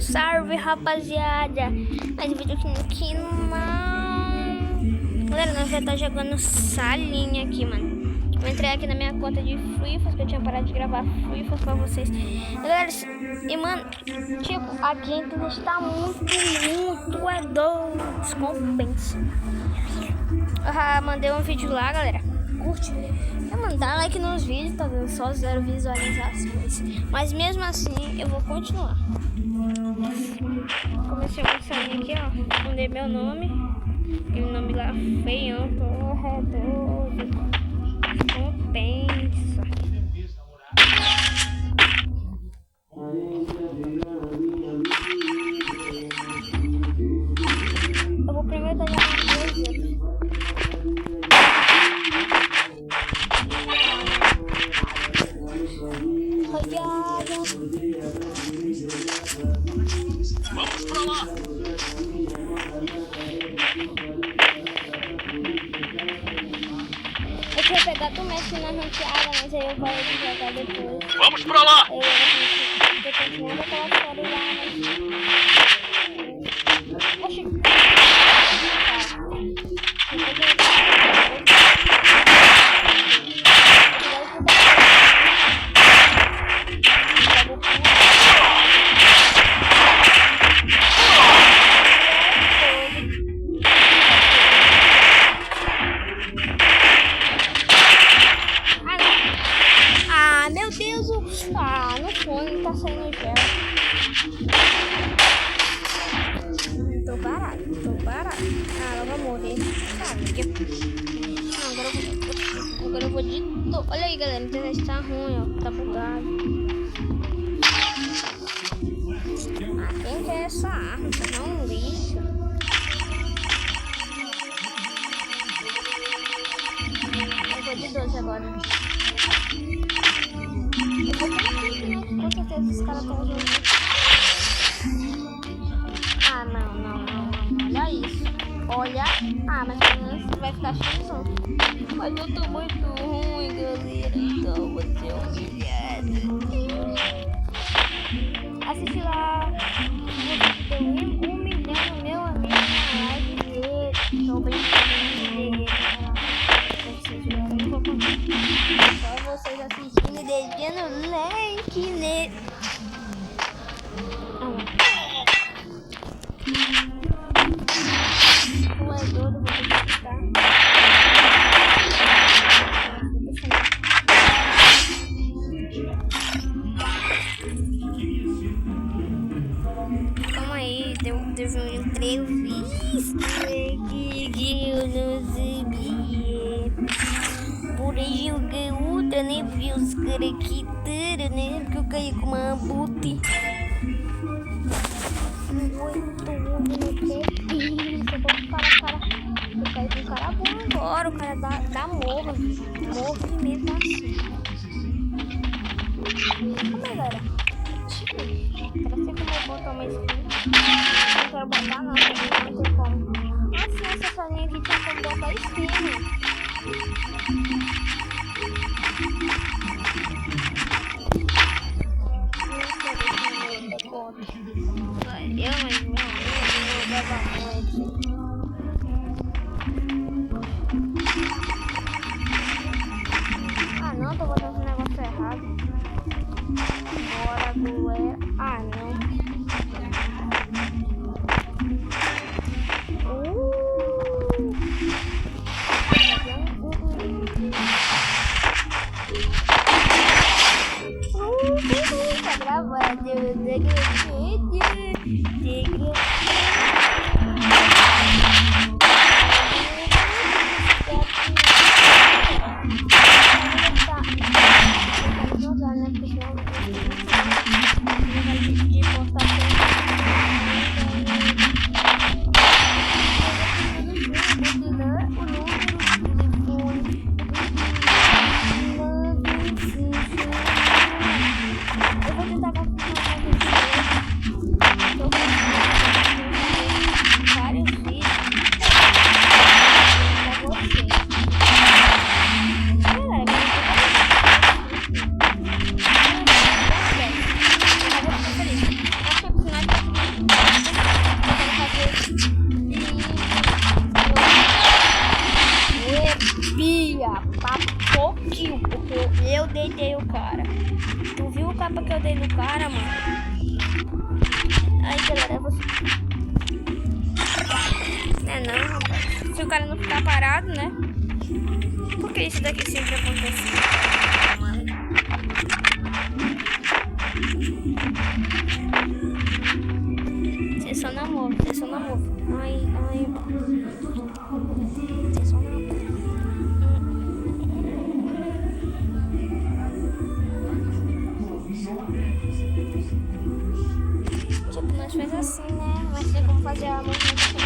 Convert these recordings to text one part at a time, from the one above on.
salve, rapaziada. Mas o vídeo aqui não. Galera, nós vai estar jogando salinha aqui, mano. Eu entrei aqui na minha conta de Free Fire, que eu tinha parado de gravar Free Fire pra vocês. Galera, e mano, tipo, aqui a internet tá muito doido. Compensa. Eu mandei um vídeo lá, galera. Curte. Dá like nos vídeos, tá dando só 0 visualizações. Mas mesmo assim, eu vou continuar. Comecei a sair aqui, ó. Esconder meu nome. Aquele nome lá feião, corredor. Compensa. Eu vou primeiro dar uma coisa. Vamos pra lá! Eu tinha pegado o Messi na ranqueada, mas aí eu parei de jogar depois. Vamos pra lá! Eu continuei daquela série lá, mas... Oxi! Meu Deus, no fone tá saindo gel. Tô parado. Ela vai morrer. Não, agora eu vou de novo. Olha aí, galera, a internet tá ruim, ó. Tá bugado. Quem quer essa arma? Tá um lixo. Eu vou de 12 agora. Com certeza esses caras estão jogando. Ah, não. Olha isso. Olha. Ah, mas vai ficar chato. Mas eu tô muito ruim, galera. Então vou ser humilhado. Assiste lá. Deu 1 milhão no meu amigo na live dele. Tô brincando. Só vocês assistindo e deixando like nele. Como é doido, vou ficar. Calma aí, deu um entrevista que eu não sabia. Porém, joguei outra, né? Vi os caras aqui tudo, né? Porque eu caí com uma boot. Muito ruim, eu cara. Eu caí com um cara bom agora. O cara dá morro. Morro mesmo assim. Como é, galera? Parece que eu vou botar uma skin. Não quero botar, não. Não tem como. Nossa, essa salinha aqui tinha como botar skin. Ah, não, tô botando esse negócio errado. Bora, doer. Ah, não. Tá gravando. Eu vou tentar acertei no cara, mano. Aí, galera, você... não, rapaz. Se o cara não ficar parado, né? Porque isso daqui sempre acontece. Você só não move, você só não move. Ai. Você só não move. Tipo, nós fez assim, né? Mas tem como fazer a movimentação.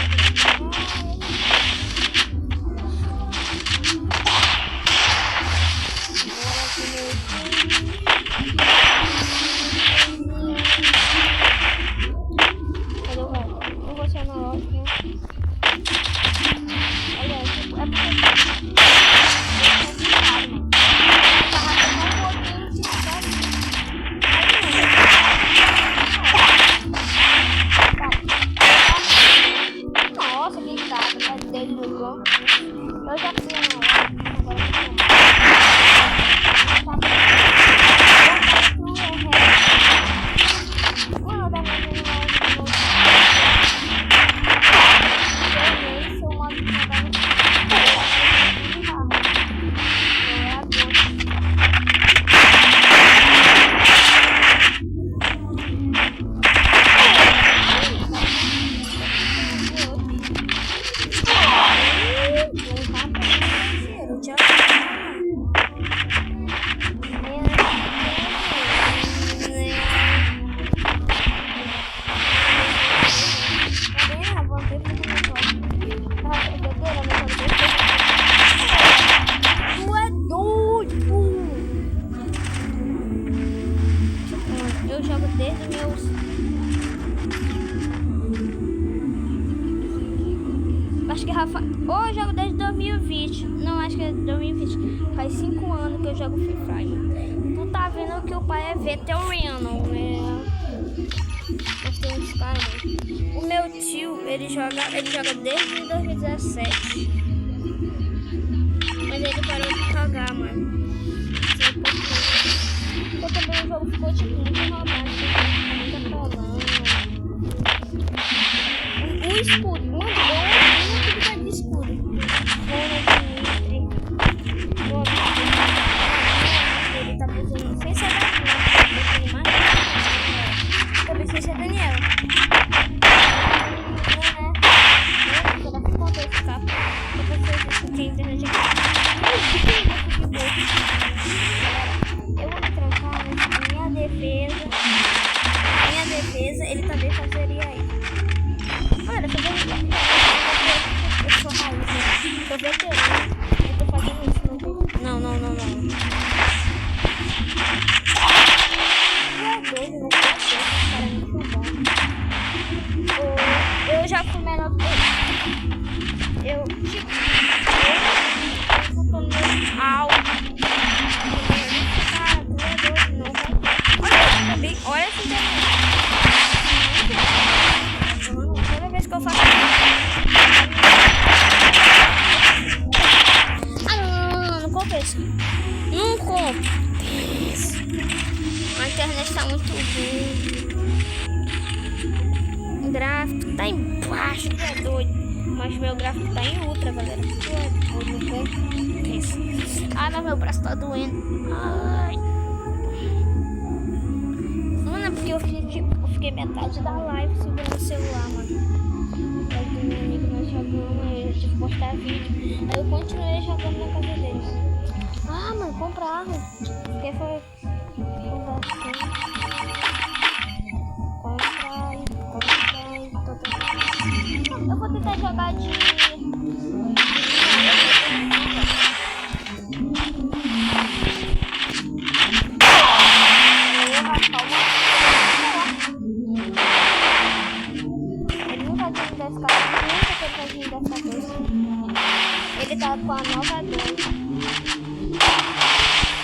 Cadê o raio? Não vou ser analógico, né? Olha, tipo, é porque... Nossa, que cara, tá dele no jogo. Eu já fui analógico, eu jogo desde meus... Acho que Rafa... Ou eu jogo desde 2020. Não, acho que é 2020. Faz 5 anos que eu jogo Free Fire. Tu tá vendo que o pai é veterano, né? Mas tem uns caras. O meu tio, ele joga desde 2017. Mas ele parou de jogar, mano. Eu também o jogo ficou tipo muito roubado. O escudo, mano, eu não tenho de escudo. Ele tá fazendo sem ser Daniel. Também sem ser Daniel. Eu vou contar esse capa. Eu vou fazer isso aqui, a internet aqui. Eu vou me trancar nessa minha defesa. Minha defesa, ele também fazeria isso. Olha, eu tô vendo. Eu sou raiz, né? Tô veterano. Eu tô fazendo isso. Não. Eu não faço isso. Cara, é muito bom. Eu já fui melhor do que ele. Eu tô no alto. Cara, tu é doido, não vai. Olha, também. Olha essa internet. Toda vez que eu faço... não compensa. Não compensa. A internet tá muito ruim. O gráfico tá embaixo, tu é doido. Mas meu gráfico tá em ultra, galera. Tu é doido, não compensa. Ah, mas meu braço tá doendo. Ai. Mano, é porque eu fiquei metade da live segurando o celular, mano. Aí do meu amigo nós jogamos, eu tive que postar vídeo. Aí eu continuei jogando na casa dele. Ah, mano, compraram. Porque foi conversando. Eu vou tentar jogar de... Ele tá com a nova dor.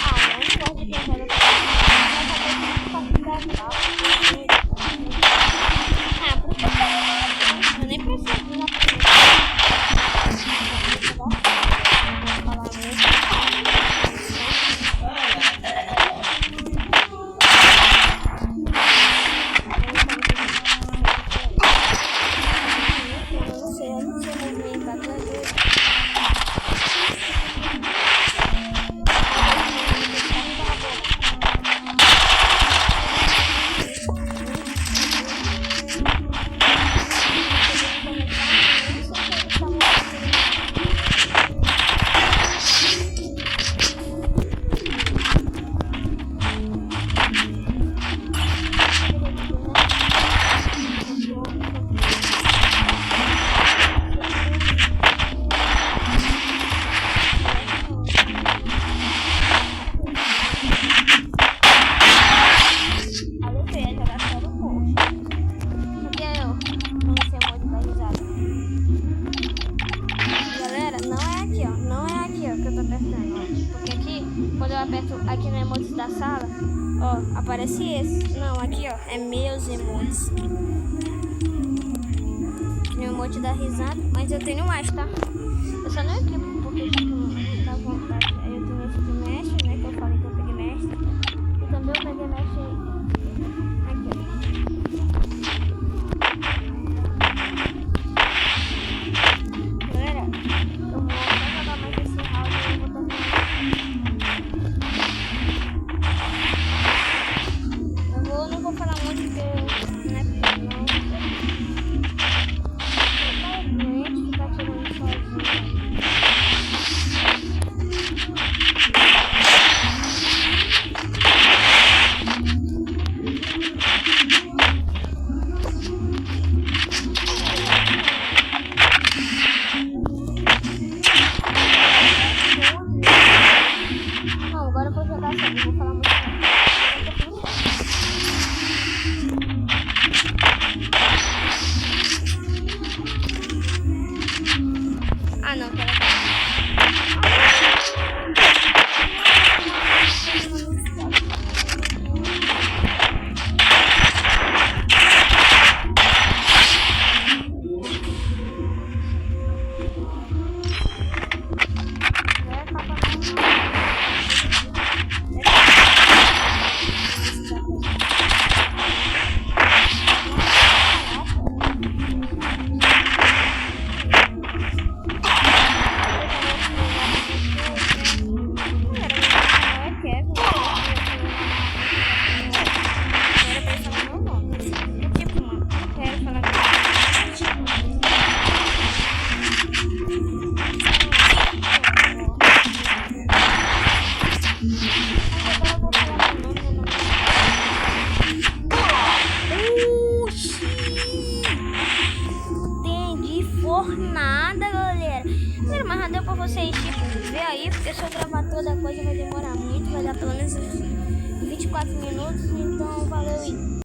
Ah, eu não gosto de quem joga porque eu nem preciso na aperto aqui no emotes da sala, ó, aparece esse. Não, aqui, ó, é meus emotes. No emote da risada, mas eu tenho mais, tá? Eu só não equipo porque tá com vontade. Aí eu tenho esse de mestre, né? Que eu falei que eu peguei mestre. E também eu peguei mestre aqui, ó. Galera, eu vou até jogar mais esse round e eu vou terminar. Eu não vou falar muito porque não é porque não. Ficar tirando sozinho. Não, agora eu vou jogar só, não vou falar muito. Ah, não, pera. Nada, galera. Mas não deu pra vocês, tipo, ver aí, porque se eu gravar toda a coisa vai demorar muito, vai dar pelo menos 24 minutos, então valeu aí.